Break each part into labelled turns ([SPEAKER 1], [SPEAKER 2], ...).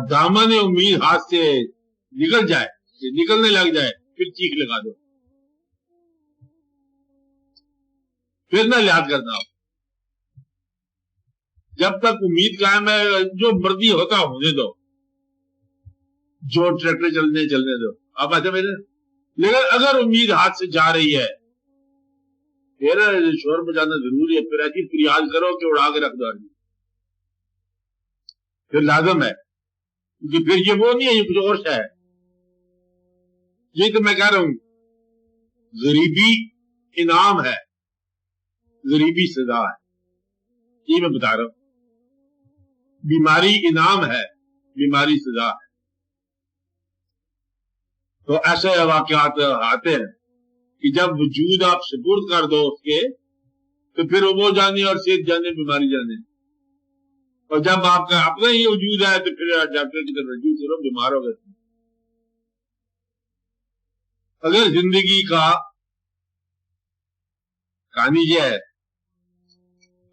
[SPEAKER 1] दामन उम्मीद हाथ से निकल जाए, निकलने लग जाए, फिर चीख लगा दो, फिर ना याद करना। जब तक उम्मीद कायम है, जो मर्जी होता होने दो, जो ट्रैक्टर चलने दो, आप ऐसे मेरे। लेकिन अगर उम्मीद हाथ से जा रही है, फिर शोर बजाना जरूरी है, फिर ऐसी फरियाद करो कि उड़ा के रख दो, फिर लाजम है, क्योंकि फिर ये वो नहीं है, ये कुछ और है। ये तो मैं कह रहा हूं, गरीबी इनाम है, गरीबी सजा है, ये मैं बता रहा हूं। बीमारी इनाम है, बीमारी सजा है। तो ऐसे वाकयात आते हैं कि जब वजूद आप सुपुर्द कर दो उसके, तो फिर वो जाने और सेहत जाने, बीमारी जाने। और जब आपका अपना ही वजूद है, तो फिर डॉक्टर की तरफ रजू करो, बीमार हो गए। अगर जिंदगी का कहानी ये है,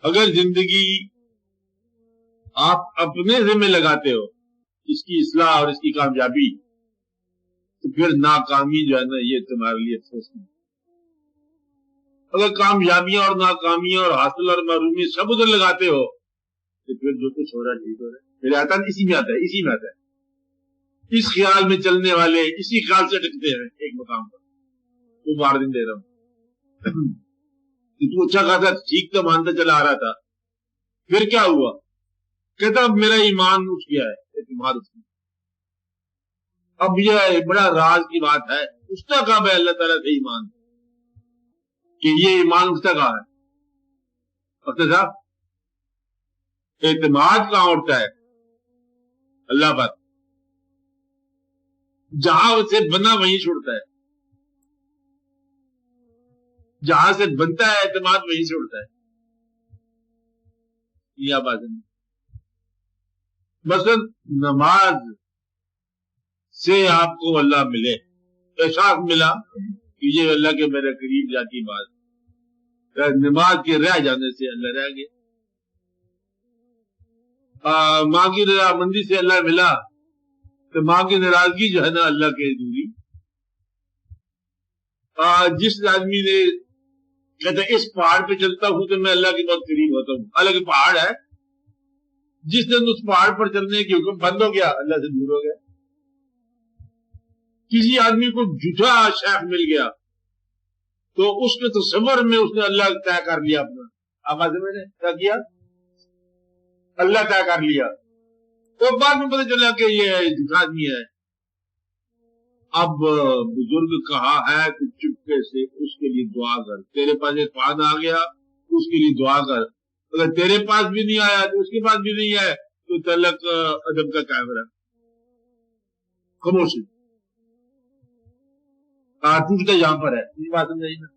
[SPEAKER 1] अगर जिंदगी आप अपने जिम्मे लगाते हो, इसकी इस्लाह और इसकी कामयाबी, तो फिर नाकामी जो है ना, ये तुम्हारे लिए अफसोस नहीं। अगर कामयाबियां और नाकामियां और हासिल और महरूमी सब उधर लगाते हो, तो फिर जो कुछ हो रहा है ठीक हो रहा है। फिर आता है, इसी में आता है, इसी में आता है। इस ख्याल में चलने वाले इसी ख्याल से टिकते हैं एक मुकाम पर। तो वार्निंग दे रहा हूं, तू अच्छा खासा ठीक तो मानता चला आ रहा था, फिर क्या हुआ? कहता अब मेरा ईमान उठ गया है, एतमाद उठ गया। अब यह बड़ा राज की बात है, उठता कब है अल्लाह ताला से ईमान, कि ये ईमान उठता कहां है? पता साहब, एतमाद कहां उठता है? अल्लाह पर। जहां से बना वहीं छुड़ता है, जहां से बनता है एतमाद वहीं से उड़ता है। यह बात नहीं। मसलन नमाज से आपको अल्लाह मिले, एहसास मिला कि ये अल्लाह के मेरे करीब जाती बात, नमाज के रह जाने से अल्लाह रह गए। माँ की रजामंदी से अल्लाह मिला, तो माँ की नाराजगी जो है ना, अल्लाह के दूरी। जिस आदमी ने कहते इस पहाड़ पे चलता हूं तो मैं अल्लाह के बहुत करीब होता हूं, अलग पहाड़ है, जिस दिन उस पहाड़ पर चलने की हुक्म बंद हो गया, अल्लाह से दूर हो गया। किसी आदमी को झूठा शेख मिल गया, तो उसके तस्वर में उसने अल्लाह तय कर लिया अपना। आवाज में क्या किया? अल्लाह तय कर लिया। तो बाद में पता चला कि ये झूठा आदमी है। अब बुजुर्ग कहा है तो चुपके से उसके लिए दुआ कर। तेरे पास एक पान आ गया, उसके लिए दुआ कर। अगर तेरे पास भी नहीं आया तो उसके पास भी नहीं है, तो तलक अदब का कैमरा खामोशी टूटता यहां पर है। ये बात समझ ना?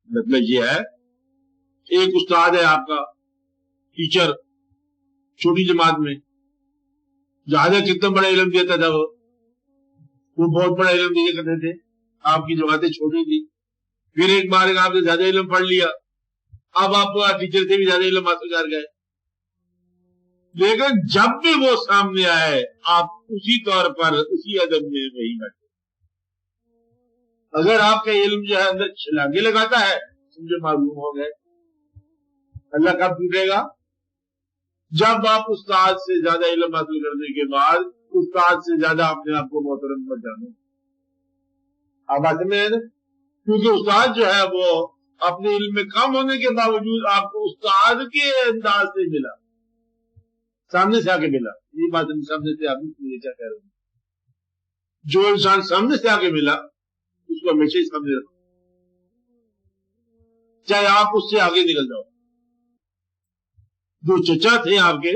[SPEAKER 1] मतलब ये है, एक उस्ताद है आपका, टीचर, छोटी जमात में, ज्यादा कितना बड़ा इल्म देता था, वो बहुत बड़ा इल्म दिया करते थे। आपकी जमातें छोटी थी, फिर एक बार आपने ज्यादा इल्म पढ़ लिया, अब आप टीचर से भी ज्यादा इल्म हासिल कर गए। लेकिन जब भी वो सामने आए, आप उसी तौर पर, उसी अदब में वही बैठे। अगर आपका इल्म जो है अंदर छलांगे लगाता है, समझो मालूम हो गए। अल्लाह कब टूटेगा? जब आप उस्ताद से ज्यादा इल्म हासिल करने के बाद उस्ताद से ज्यादा अपने आप को मोहतरम मत जानो। आवाज में, क्योंकि उस्ताद जो है वो अपने इल्म में कम होने के बावजूद आपको उस्ताद के अंदाज से मिला, सामने से आके मिला। ये बात सामने से आप क्या कह रहे हो? जो इंसान सामने से आके मिला उसको हमेशा ही सामने रखो, चाहे आप उससे आगे निकल जाओ। जो चचा थे आपके,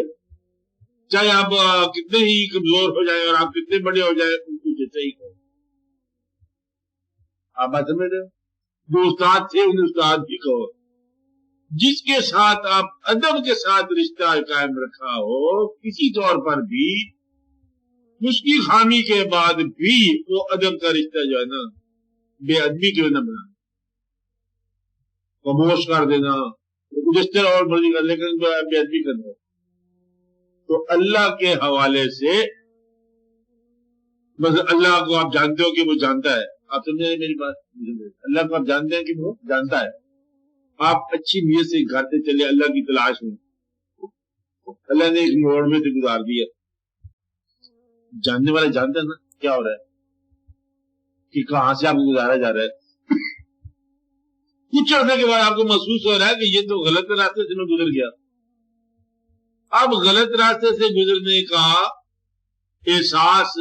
[SPEAKER 1] चाहे आप कितने ही कमजोर हो जाए और आप कितने बड़े हो जाए, उनको चचा ही कहो। आप बात समझ रहे हो? जो उस्ताद थे उन्हें उस्ताद भी कहो। जिसके साथ आप अदब के साथ रिश्ता कायम रखा हो, किसी तौर पर भी, उसकी खामी के बाद भी वो अदब का रिश्ता जो है ना, बेअदबी क्यों न बना, खामोश कर देना, جس طرح اور مرضی کر، لیکن بے ادبی کر دو تو اللہ کے حوالے سے بس اللہ کو آپ جانتے ہو کہ وہ جانتا ہے. آپ سمجھے میری بات؟ اللہ کو آپ جانتے ہیں کہ وہ جانتا ہے. آپ اچھی نیت سے گھر سے چلے اللہ کی تلاش میں، اللہ نے ایک موڑ میں سے گزار دیا. جاننے والے جانتے ہیں نا کیا ہو رہا ہے، کہ کہاں سے آپ کو گزارا جا رہا ہے. کچھ عرصے کے بعد آپ کو محسوس ہو رہا ہے کہ یہ تو غلط راستے سے میں گزر گیا. اب غلط راستے سے گزرنے کا احساس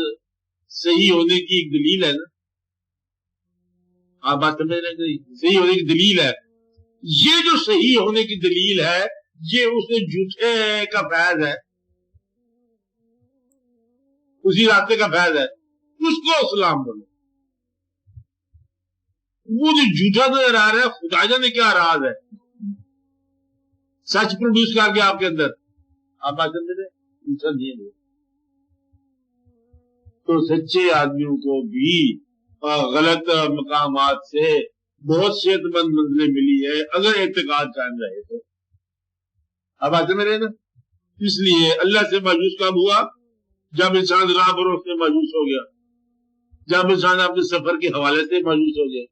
[SPEAKER 1] صحیح ہونے کی ایک دلیل ہے نا. آپ بات سمجھ رہے ہیں؟ صحیح ہونے کی دلیل ہے. یہ جو صحیح ہونے کی دلیل ہے یہ اس جھوٹے کا فیض ہے، اسی راستے کا فیض ہے. اس کو اسلام بولو. وہ جو جھوٹا نظر آ رہا ہے خدا جانے کیا راز ہے، سچ پروڈیوس کر کے آپ کے اندر. آپ بات سمجھ رہے ہیں؟ نہیں. تو سچے آدمیوں کو بھی غلط مقامات سے بہت صحت مند منزلیں ملی ہے اگر اعتقاد قائم رہے تو. اب آتے میں رہے نا. اس لیے اللہ سے مایوس کب ہوا؟ جب انسان راہ بروس سے مایوس ہو گیا، جب انسان اپنے سفر کے حوالے سے مایوس ہو گیا.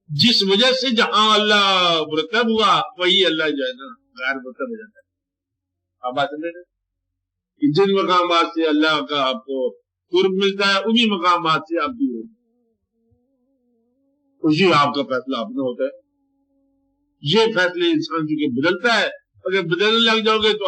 [SPEAKER 1] جس وجہ سے جہاں اللہ مرتب ہوا وہی اللہ جو ہے نا غیر مرتب ہو جاتا ہے. اب آتے میں جن مقامات سے اللہ کا آپ کو قرب ملتا ہے انہی مقامات سے آپ دور ہوتے ہیں. اسی آپ کا فیصلہ اپنا ہوتا ہے. یہ فیصلے انسان چونکہ بدلتا ہے، اگر بدلنے لگ جاؤ گے تو